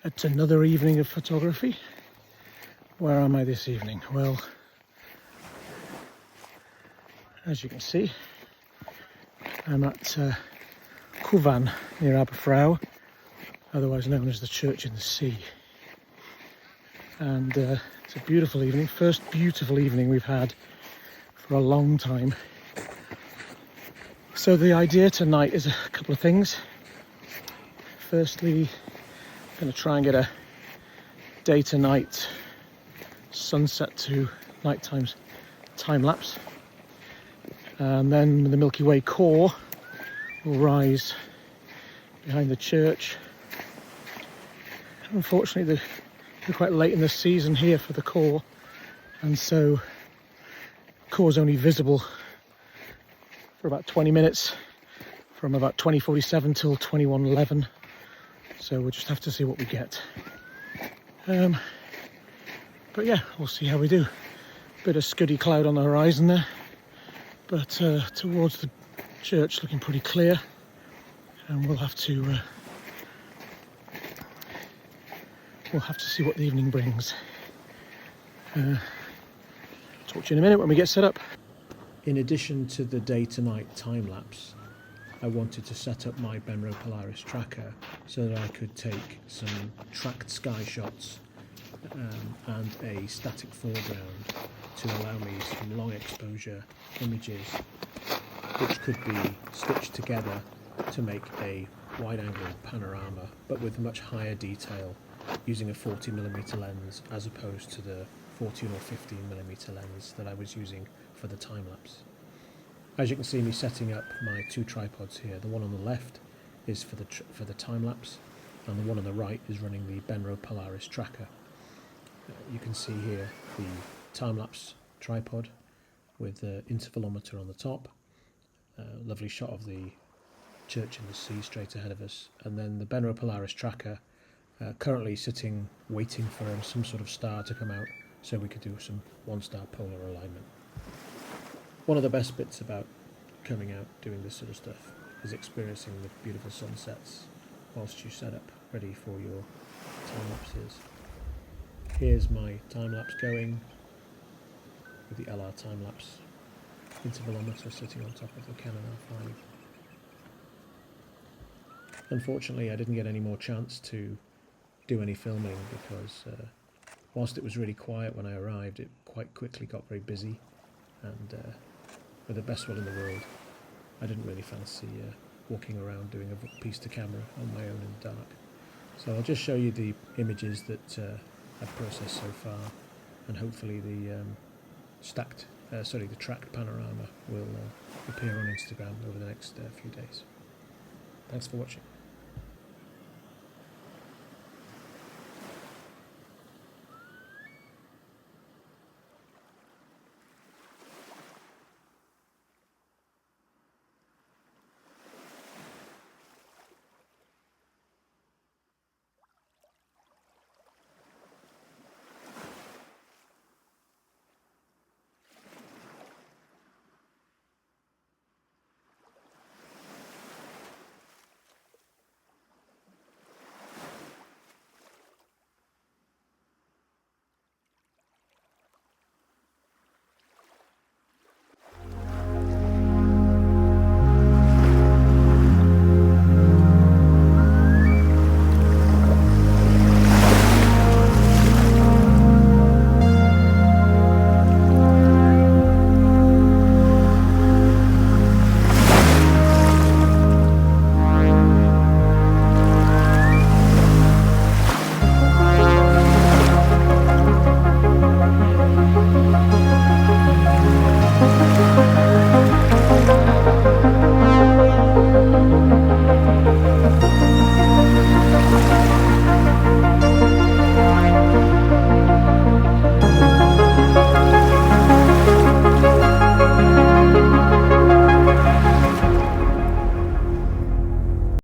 It's another evening of photography. Where am I this evening? Well, as you can see, I'm at Cwyfan near Aberfraw, otherwise known as the Churchinthesea. And it's a beautiful evening, first beautiful evening we've had for a long time. So the idea tonight is a couple of things. Firstly, I'm going to try and get a day to night, sunset to nighttime time lapse. And then the milkywaycore will rise behind the church. Unfortunately, we're quite late in the season here for the core, and so core is only visible for about 20 minutes from about 20:47 till 21:11. So we'll just have to see what we get. But yeah, we'll see how we do. Bit of scuddy cloud on the horizon there, but towards the church looking pretty clear, and we'll have to see what the evening brings. Talk to you in a minute when we get set up. In addition to the day to night time lapse, I wanted to set up my Benro Polaris tracker so that I could take some tracked sky shots and a static foreground to allow me some long exposure images which could be stitched together to make a wide angle panorama, but with much higher detail using a 40mm lens as opposed to the 14 or 15mm lens that I was using for the time lapse. As you can see me setting up my two tripods here, the one on the left is for the time lapse, and the one on the right is running the Benro Polaris tracker. You can see here the time lapse tripod with the intervalometer on the top, lovely shot of the Churchinthesea straight ahead of us, and then the Benro Polaris tracker currently sitting waiting for some sort of star to come out so we could do some one-star polar alignment. One of the best bits about coming out doing this sort of stuff is experiencing the beautiful sunsets whilst you set up ready for your time lapses. Here's my time lapse going with the lrtimelapse intervalometer sitting on top of the Canon R5. Unfortunately, I didn't get any more chance to do any filming because whilst it was really quiet when I arrived, it quite quickly got very busy, and with the best will in the world, I didn't really fancy walking around doing a piece to camera on my own in the dark. So I'll just show you the images that I've processed so far, and hopefully the the tracked panorama will appear on Instagram over the next few days. Thanks for watching.